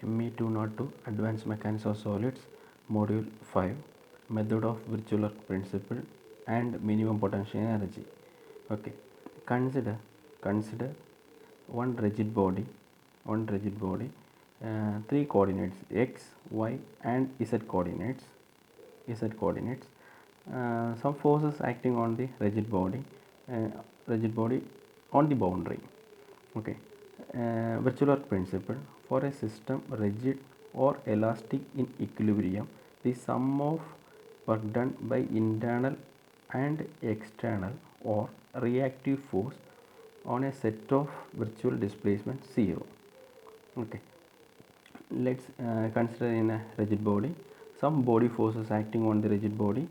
ME202 Advanced Mechanics of Solids, Module 5, Method of Virtual Work Principle and Minimum Potential Energy. Okay, consider one rigid body, three coordinates x, y, and z coordinates. Some forces acting on the rigid body on the boundary. Okay, virtual work principle: for a system rigid or elastic in equilibrium, the sum of work done by internal and external or reactive force on a set of virtual displacement 0. Okay, let's consider in a rigid body some body forces acting on the rigid body,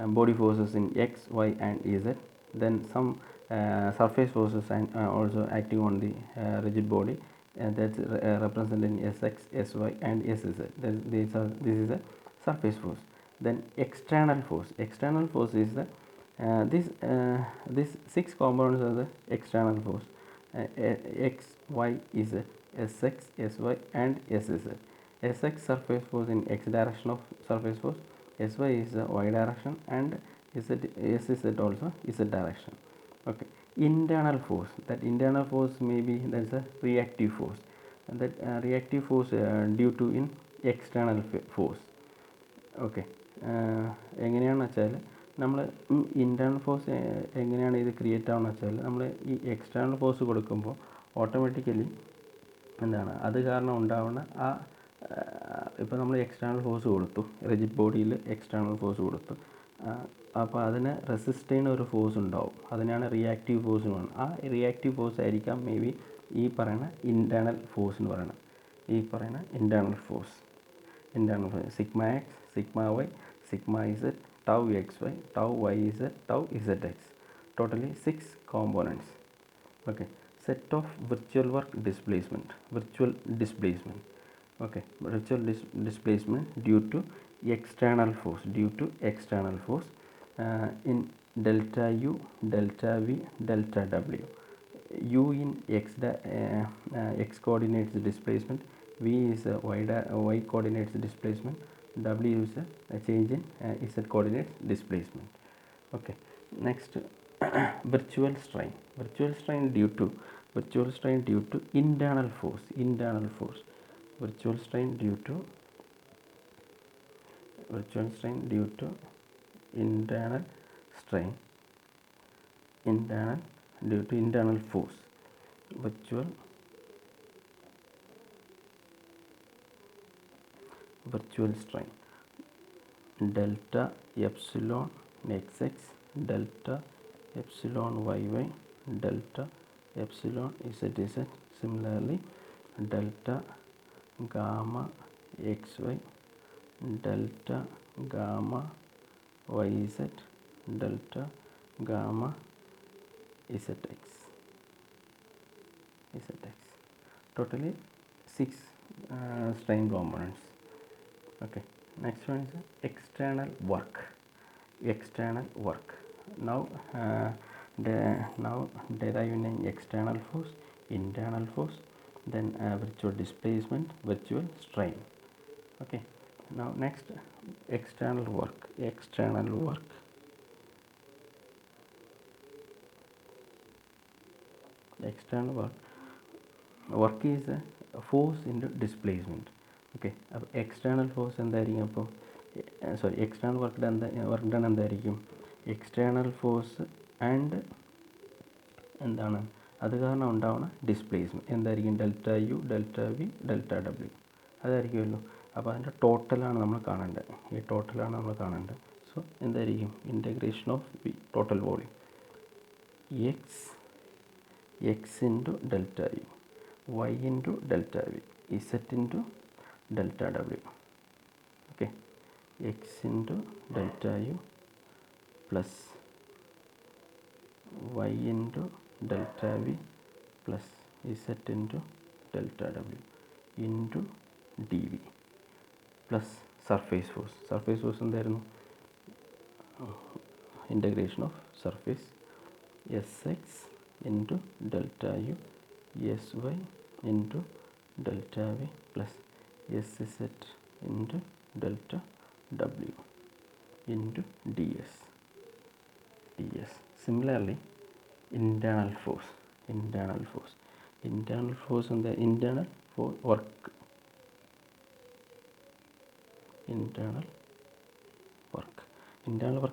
body forces in x, y, and z. Then some surface forces and also acting on the rigid body, that's represented in sx, sy, and sz. This is a surface force. Then external force is the this six components are the external force, x, y, z, sx, sy, and sz. Sx surface force in x direction of surface force, sy is the y direction, and sz also z direction. Okay, internal force, that internal force may be, that's a reactive force, and that reactive force due to in external force. Okay, എങ്ങനെയാണെന്ന് വെച്ചാൽ നമ്മൾ internal force എങ്ങനെയാണ് ഇത് create ആവുന്നത് വെച്ചാൽ, നമ്മൾ ഈ external force കൊടുക്കുമ്പോൾ ഓട്ടോമാറ്റിക്കലി എന്താണ് അത് കാരണം ഉണ്ടാവുന്ന ആ ഇപ്പോൾ നമ്മൾ എക്സ്റ്റേണൽ ഫോഴ്സ് കൊടുത്തു, റിജിഡ് ബോഡിയിൽ എക്സ്റ്റേണൽ ഫോഴ്സ് കൊടുത്തു, അപ്പോൾ അതിനെ റെസിസ്റ്റ് ചെയ്യുന്ന ഒരു ഫോഴ്സ് ഉണ്ടാവും, അതിനാണ് റിയാക്റ്റീവ് ഫോഴ്സ് എന്ന് പറയുന്നത്. ആ റിയാക്റ്റീവ് ഫോഴ്സ് ആയിരിക്കാം മേ ബി ഈ പറയുന്ന ഇൻറ്റേർണൽ ഫോഴ്സ് എന്ന് പറയുന്നത്. Internal force sigma X, sigma y, sigma z, tau xy, tau yz, tau zx. Totally 6 components. Okay, set of virtual work displacement. Okay, virtual displacement due to external force, in delta u, delta v, delta w. U in x coordinates displacement, v is y coordinates displacement, w is a change in z coordinates displacement. Okay, next virtual strain due to internal force, virtual strain due to internal strain, due to internal force, virtual strain, delta epsilon xx, delta epsilon yy, delta epsilon zz. Similarly, delta gamma xy, delta gamma yz, delta gamma zx. Totally 6 strain components. Okay, next one is external work. Now deriving an external force, internal force, then virtual displacement, virtual strain. Okay, now next external work. Work is a force into displacement. Okay, അപ്പോൾ external force എന്തായിരിക്കും? അപ്പോൾ external work done എന്തായിരിക്കും? External force and എന്താണ് അത് കാരണം ഉണ്ടാവുന്ന displacement എന്തായിരിക്കും? Delta u, delta v, delta ഡബ്ല്യു, അതായിരിക്കുമല്ലോ. അപ്പോൾ അതിൻ്റെ ടോട്ടലാണ് നമ്മൾ കാണേണ്ടത്. സോ എന്തായിരിക്കും? Integration of v, total volume, x into delta u, y into delta v, z into delta w. Okay, x into delta u plus y into delta v plus z into delta w into dv plus surface force എന്തായിരുന്നു? integration of surface sx into delta u, sy into delta v plus SZ into delta W into ds. Similarly, internal force and the internal for work. Internal work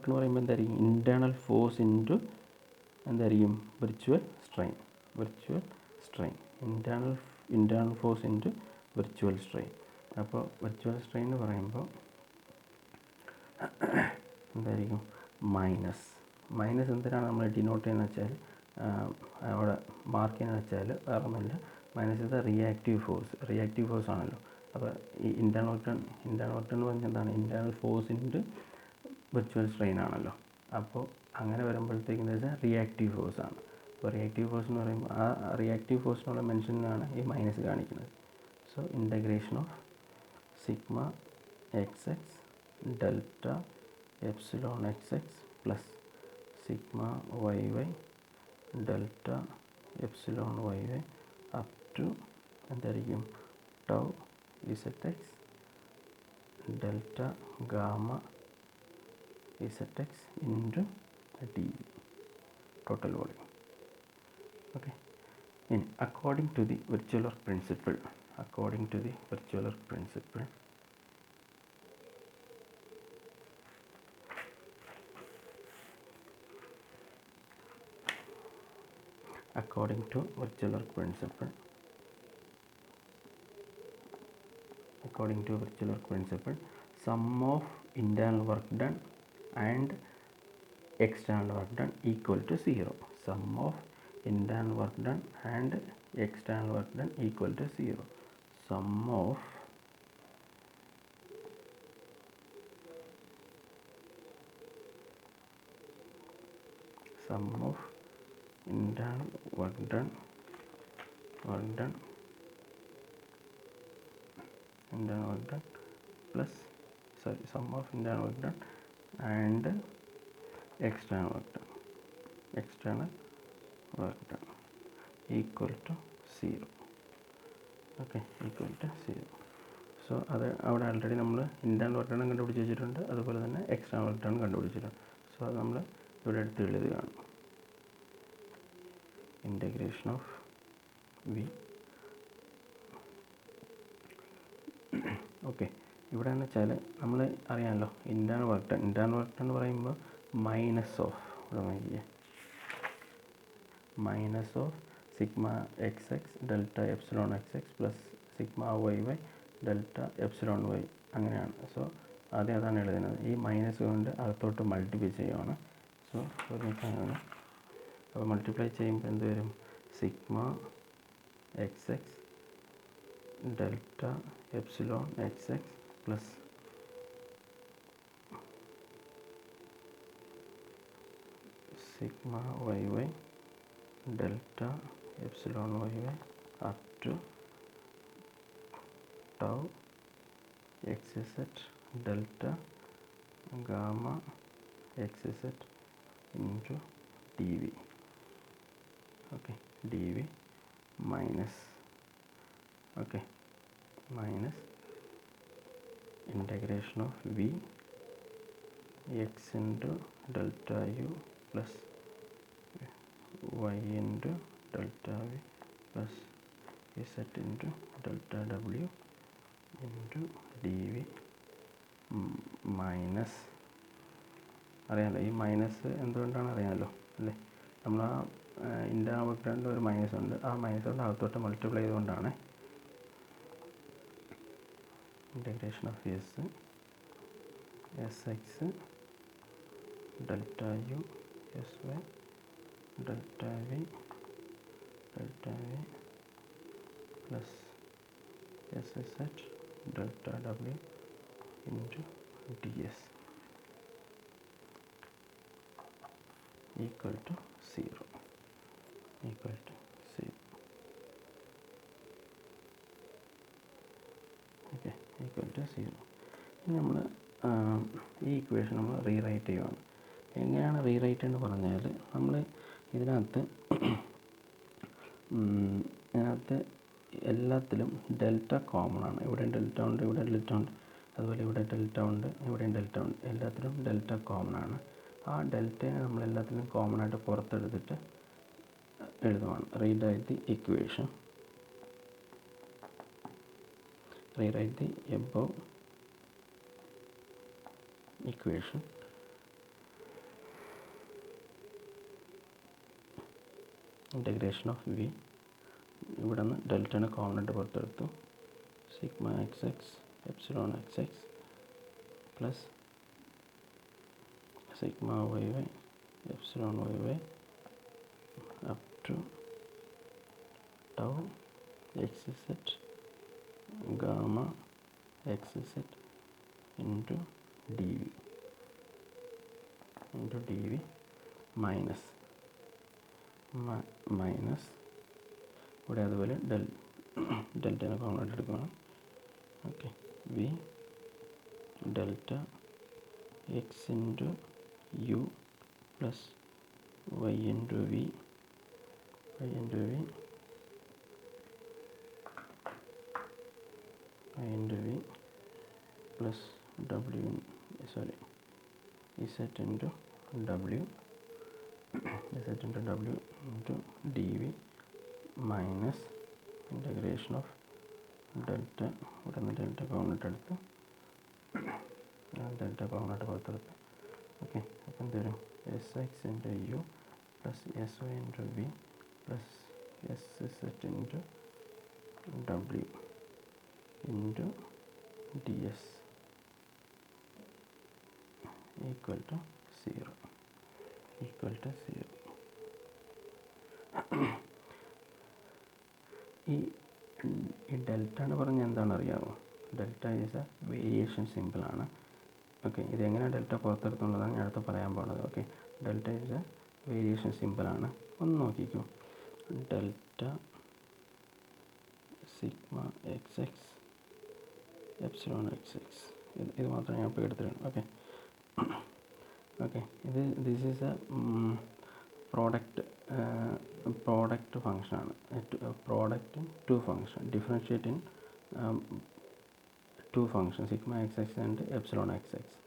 എന്ന് പറയുമ്പോൾ എന്തായിരിക്കും? Internal force into എന്തായിരിക്കും? Virtual strain. Internal force into virtual strain. അപ്പോൾ virtual strain എന്ന് പറയുമ്പോൾ എന്തായിരിക്കും? Minus എന്തിനാണ് നമ്മൾ ഡിനോട്ട് ചെയ്യുന്നത് വെച്ചാൽ, അവിടെ മാർക്ക് ചെയ്യുന്നത് വെച്ചാൽ വേറെ ഒന്നുമില്ല, മൈനസ് ഇത് റിയാക്റ്റീവ് ഫോഴ്സ് ആണല്ലോ. അപ്പോൾ ഈ ഇൻറ്റേർണൽ വർക്ക് എന്ന് പറഞ്ഞാൽ എന്താണ്? Internal force into virtual strain ആണല്ലോ. അപ്പോൾ അങ്ങനെ വരുമ്പോഴത്തേക്കും എന്താ വെച്ചാൽ റിയാക്റ്റീവ് ഫോഴ്സ് ആണ്. അപ്പോൾ റിയാക്റ്റീവ് ഫോഴ്സ് എന്ന് പറയുമ്പോൾ ആ റിയാക്റ്റീവ് ഫോഴ്സിനുള്ള മെൻഷനാണ് ഈ മൈനസ് കാണിക്കുന്നത്. So integration of sigma xx delta epsilon xx plus sigma yy delta epsilon yy up to എന്തായിരിക്കും? Tau zx delta gamma zx into dv total volume. Okay. ഇനി according to the virtual work principle according to the virtual work principle, sum of internal work done and external work done equal to 0. Sum of internal work done and external work done equal to 0. Sum of internal work done plus sum of internal work done and external work done equal to 0. Okay, equal to 0. So അത് അവിടെ already നമ്മൾ internal work done കണ്ടുപിടിച്ച് വെച്ചിട്ടുണ്ട്, അതുപോലെ തന്നെ external work done കണ്ടുപിടിച്ചിട്ടുണ്ട്. So അത് നമ്മൾ ഇവിടെ എടുത്ത് എഴുതുകയാണ്. Integration of V. ഓക്കെ, ഇവിടെ എന്ന് വെച്ചാൽ നമ്മൾ അറിയാമല്ലോ ഇൻറ്റേർണൽ വർക്ക് ഡൺ എന്ന് പറയുമ്പോൾ minus of sigma xx delta epsilon xx plus sigma yy delta epsilon y അങ്ങനെയാണ്. സോ ആദ്യം അതാണ് എഴുതുന്നത്. ഈ മൈനസ് കൊണ്ട് അകത്തോട്ട് മൾട്ടിപ്ലൈ ചെയ്യുകയാണ്. സോ ഒരുമിച്ചാണ്. അപ്പോൾ മൾട്ടിപ്ലൈ ചെയ്യുമ്പോൾ എന്ത് വരും? Sigma xx delta epsilon xx plus sigma yy delta epsilon yy up to tau xz delta gamma xz into dv. Okay, dv minus integration of v x into delta u plus y into delta v plus z into delta w into dv minus. അറിയാമല്ലോ ഈ minus എന്തുകൊണ്ടാണ് അറിയാമല്ലോ അല്ലേ? നമ്മൾ ആ internal work ഡണ്ണിൽ ഒരു minus ഉണ്ട്, ആ മൈനസ് കൊണ്ട് അകത്തോട്ട് മൾട്ടിപ്ലൈ ചെയ്തുകൊണ്ടാണ്. Integration of sx delta u sy delta v plus sz delta w into ds equal to 0. Okay, equal to 0. ഇനി നമ്മൾ ഈ ഇക്വേഷൻ നമ്മൾ റീറൈറ്റ് ചെയ്യുകയാണ്. എങ്ങനെയാണ് റീറൈറ്റ് എന്ന് പറഞ്ഞാൽ, നമ്മൾ ഇതിനകത്ത് എല്ലാത്തിലും ഡെൽറ്റ കോമൺ ആണ്. ഇവിടെ ഡെൽറ്റ ഉണ്ട്, ഇവിടെ ഡെൽറ്റ ഉണ്ട്, അതുപോലെ ഇവിടെ ഡെൽറ്റ ഉണ്ട്, ഇവിടെയും ഡെൽറ്റ ഉണ്ട്. എല്ലാത്തിലും ഡെൽറ്റ കോമൺ ആണ്. ആ ഡെൽറ്റയെ നമ്മൾ എല്ലാത്തിലും കോമൺ ആയിട്ട് പുറത്തെടുത്തിട്ട് എഴുതുവാണ്. Rewrite the equation, rewrite the above equation integration of V. ഇവിടെ നിന്ന് ഡെൽറ്റയാണ് കോമൺ ആയിട്ട് പുറത്തെടുത്തു. Sigma x x epsilon x x plus sigma Y Y epsilon Y Y up to tau x z gamma x z into d v minus ഇവിടെ അതുപോലെ ഡെൽറ്റനെ common ആയിട്ട് എടുക്കണം. Okay, V delta X into u plus Y into v plus W ഇസെറ്റ് into ഡബ്ല്യു into d v minus integration of delta. ഇവിടെ നിന്ന് delta common ആയിട്ട് എടുത്ത് പുറത്തെടുത്ത്. ഓക്കെ, അപ്പം എന്ത് വരും? S x into u plus s y into v plus s z into ഡബ്ല്യു into d s equal to 0. ഈ ഡെൽറ്റ എന്ന് പറഞ്ഞാൽ എന്താണെന്ന് അറിയാമോ? ഡെൽറ്റ ഈസ് എ വേരിയേഷൻ സിമ്പിളാണ്. ഓക്കെ, ഇതെങ്ങനെയാണ് ഡെൽറ്റ പുറത്തെടുത്തുള്ളതാണ് ഞാൻ അടുത്ത് പറയാൻ പോകുന്നത്. Okay, delta is a variation സിമ്പിളാണ്. ഒന്ന് നോക്കിക്കോ. Delta sigma x x epsilon x x, ഇത് മാത്രമേ ഞാൻ ഇപ്പോൾ എടുത്തിട്ടുണ്ട്. Okay, this is a product ഫംഗ്ഷനാണ്. Product in two function, differentiate in two function sigma x x and epsilon x x.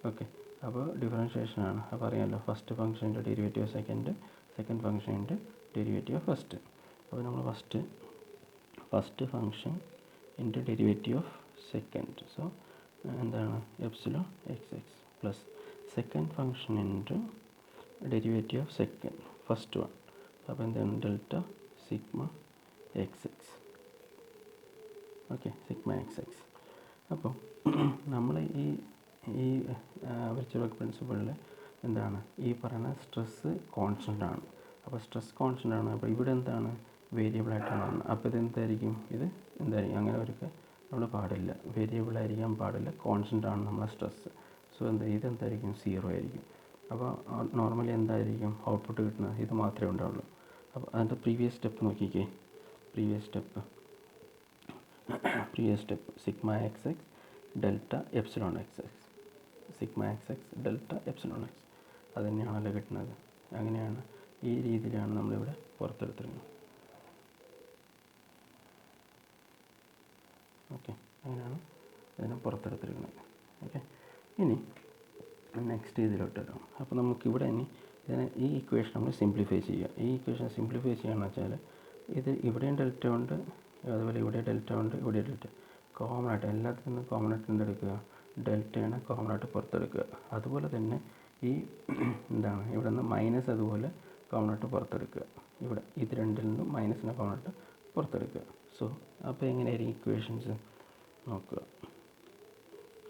Okay, അപ്പോൾ ഡിഫറൻഷ്യേഷനാണ്. അപ്പോൾ അറിയാമല്ലോ, ഫസ്റ്റ് ഫംഗ്ഷൻ്റെ ഡെറിവേറ്റീവ് സെക്കൻഡ് ഫംഗ്ഷൻ്റെ ഡെറിവേറ്റീവ് ഫസ്റ്റ്. അപ്പോൾ നമ്മൾ first function into derivative of second, so എന്താണ് epsilon x x plus second function into derivative of second first one. അപ്പോൾ എന്താണ് delta sigma x x. Okay, sigma x x. അപ്പോൾ നമ്മൾ ഈ virtual work പ്രിൻസിപ്പിളിൽ എന്താണ് ഈ പറയുന്ന സ്ട്രെസ്സ് കോൺസ്റ്റൻ്റ് ആണ്. അപ്പോൾ സ്ട്രെസ് കോൺസ്റ്റൻ്റ് ആണ്. അപ്പോൾ ഇവിടെ എന്താണ് വേരിയബിളായിട്ടാണ് വന്നത്. അപ്പോൾ ഇതെന്തായിരിക്കും? ഇത് എന്തായിരിക്കും? അങ്ങനെ ഒരിക്കൽ നമ്മൾ പാടില്ല, വേരിയബിളായിരിക്കാൻ പാടില്ല, കോൺസ്റ്റൻ്റ് ആണ് നമ്മളെ സ്ട്രെസ്സ്. സോ ഇതെന്തായിരിക്കും? 0 ആയിരിക്കും. അപ്പോൾ നോർമലി എന്തായിരിക്കും ഔട്ട്പുട്ട് കിട്ടുന്നത്? ഇത് മാത്രമേ ഉണ്ടാവുള്ളൂ. അപ്പോൾ അതിൻ്റെ പ്രീവിയസ് സ്റ്റെപ്പ് നോക്കിക്കേ. Previous step sigma x X delta epsilon x X, sigma x X delta epsilon X, അത് തന്നെയാണല്ലോ കിട്ടുന്നത്. അങ്ങനെയാണ്, ഈ രീതിയിലാണ് നമ്മളിവിടെ പുറത്തെടുത്തിരുന്നത്. ഓക്കെ, അങ്ങനെയാണ് ഇതിനെ പുറത്തെടുത്തിരിക്കുന്നത്. ഓക്കെ, ഇനി നെക്സ്റ്റ് ഇതിലോട്ട് വരാം. അപ്പോൾ നമുക്കിവിടെ ഇനി ഈ ഇക്വേഷൻ നമ്മൾ സിംപ്ലിഫൈ ചെയ്യുക. ഈ ഇക്വേഷൻ സിംപ്ലിഫൈ ചെയ്യുകയെന്ന് വെച്ചാൽ ഇത് ഇവിടെയും ഡെൽറ്റ ഉണ്ട്, അതുപോലെ ഇവിടെ ഡെൽറ്റ ഉണ്ട്, ഇവിടെ ഡെൽറ്റ കോമൺ ആയിട്ട് എല്ലാത്തിൽ നിന്നും കോമൺ ആയിട്ട് എന്തെടുക്കുക? ഡെൽറ്റയാണ് കോമൺ ആയിട്ട് പുറത്തെടുക്കുക. അതുപോലെ തന്നെ ഈ എന്താണ് ഇവിടെ നിന്ന് മൈനസ് അതുപോലെ കോമൺ ആയിട്ട് പുറത്തെടുക്കുക. ഇവിടെ ഇത് രണ്ടിൽ നിന്നും മൈനസിനെ കോമൺ ആയിട്ട് പുറത്തെടുക്കുക. സോ അപ്പോൾ എങ്ങനെയായിരിക്കും ഇക്വേഷൻസ് നോക്കുക?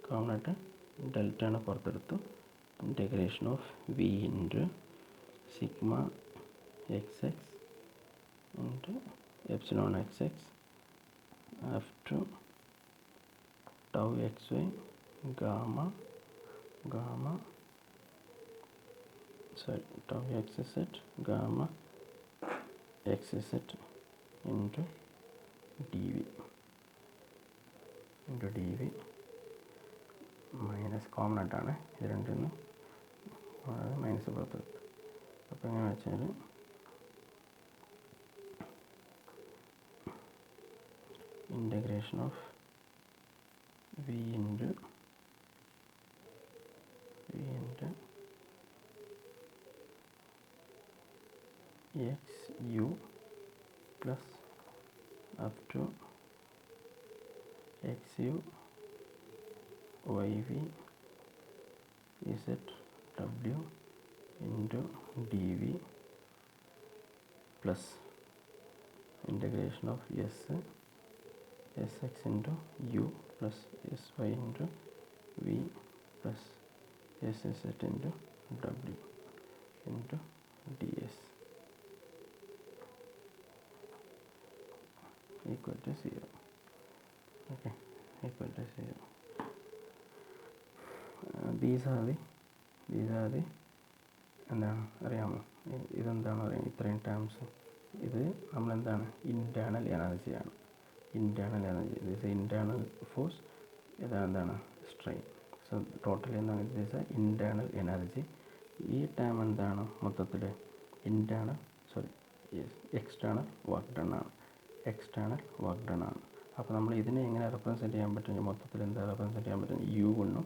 കോമൺ ആയിട്ട് ഡെൽറ്റയാണ് പുറത്തെടുത്തു. Integration of v into sigma x x into epsilon x x up to tau x y tau x z gamma x z into d v minus common ആയിട്ടാണ് ഇത് രണ്ടിൽ നിന്ന് മൈനസ് പുറത്തെടുത്ത്. അപ്പോൾ എങ്ങനെ വെച്ചാൽ integration of v into x u plus up to x u y v z w into dv plus integration of sx into u plus sy into v plus sz into w into ds equal to 0. Okay, equal to 0. These are the എന്താണ് അറിയാമോ, ഇതെന്താണ് പറയുക, ഇത്രയും terms ഇത് നമ്മളെന്താണ് internal എനർജിയാണ്. Internal energy this internal force, ഇതെന്താണ് strain. So totally എന്താണ് ദിസ് ഇൻറ്റേർണൽ എനർജി. ഈ ടേം എന്താണ് മൊത്തത്തിൽ എക്സ്റ്റേണൽ വർക്ക് ഡൺ ആണ്. എക്സ്റ്റേണൽ വർക്ക് ഡൺ ആണ്. അപ്പോൾ നമ്മൾ ഇതിനെ എങ്ങനെ റെപ്രസെൻറ്റ് ചെയ്യാൻ പറ്റും, മൊത്തത്തിൽ എന്താ റെപ്രസെൻറ്റ് ചെയ്യാൻ പറ്റും, യു കൊണ്ടും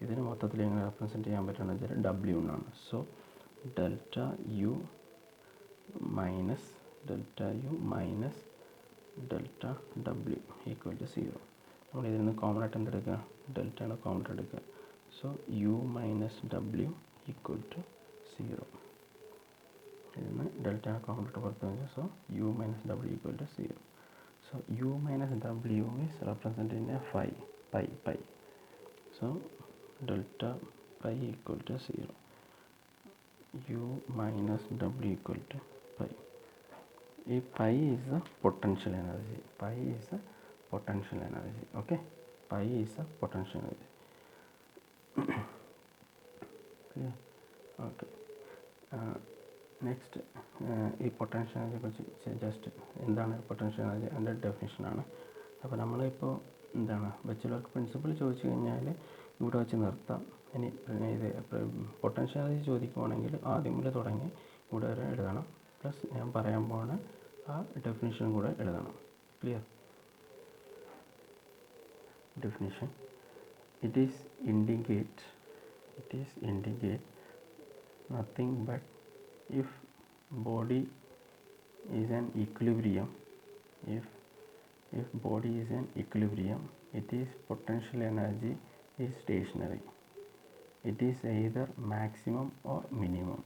ഇതിന് മൊത്തത്തിൽ എങ്ങനെ റെപ്രസെൻറ്റ് ചെയ്യാൻ പറ്റുകയെന്ന് വെച്ചാൽ ഡബ്ല്യു കൊണ്ടാണ്. So delta u minus delta ഡബ്ല്യു ഈക്വൽ ടു 0. നമ്മൾ ഇതിൽ നിന്ന് കോമൺ ആയിട്ട് എന്തെടുക്കുക, ഡെൽറ്റയാണ് കോമൺ എടുക്കുക. സോ യു മൈനസ് ഡബ്ല്യു ഈക്വൽ ടു 0. ഇതിൽ നിന്ന് ഡെൽറ്റയാണ് കോമൺ ഇട്ട് പുറത്ത് വെച്ചാൽ സോ യു മൈനസ് ഡബ്ല്യു equal to 0. So u minus ഡബ്ല്യു is represented in a pi. So delta pi equal to 0. U minus W equal to pi. Pi is the potential energy. Okay. Pi is the potential energy. Clear? Okay. Next, ഈ potential എനർജിയെ കുറിച്ച് just എന്താണ് potential energy അതിൻ്റെ ഡെഫിനിഷനാണ്. അപ്പോൾ നമ്മളിപ്പോൾ എന്താണ് virtual work principle ചോദിച്ചു കഴിഞ്ഞാൽ ഇവിടെ വെച്ച് നിർത്താം. ഇനി ഇത് പൊട്ടൻഷ്യൽ എനർജി ചോദിക്കുവാണെങ്കിൽ ആദ്യം മുതൽ തുടങ്ങി ഇവിടെ വരെ എഴുതണം. പ്ലസ് ഞാൻ പറയാൻ പോകുന്ന ആ ഡെഫിനിഷൻ കൂടെ എഴുതണം. Clear? Definition, it is indicate nothing but if body is an equilibrium, if body is an equilibrium, it is potential energy is stationary. It is either maximum or minimum.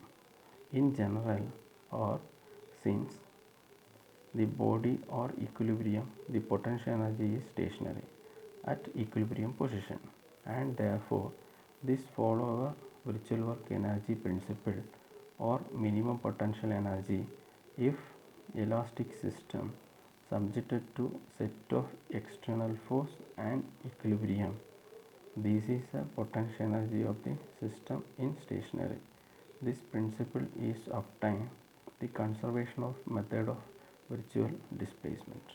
In general, or since the body or equilibrium, the potential energy is stationary at equilibrium position, and therefore this follow a virtual work energy principle or minimum potential energy if elastic system subjected to set of external force and equilibrium. This is the potential energy of the system in stationary. This principle is obtained the conservation of method of virtual displacement.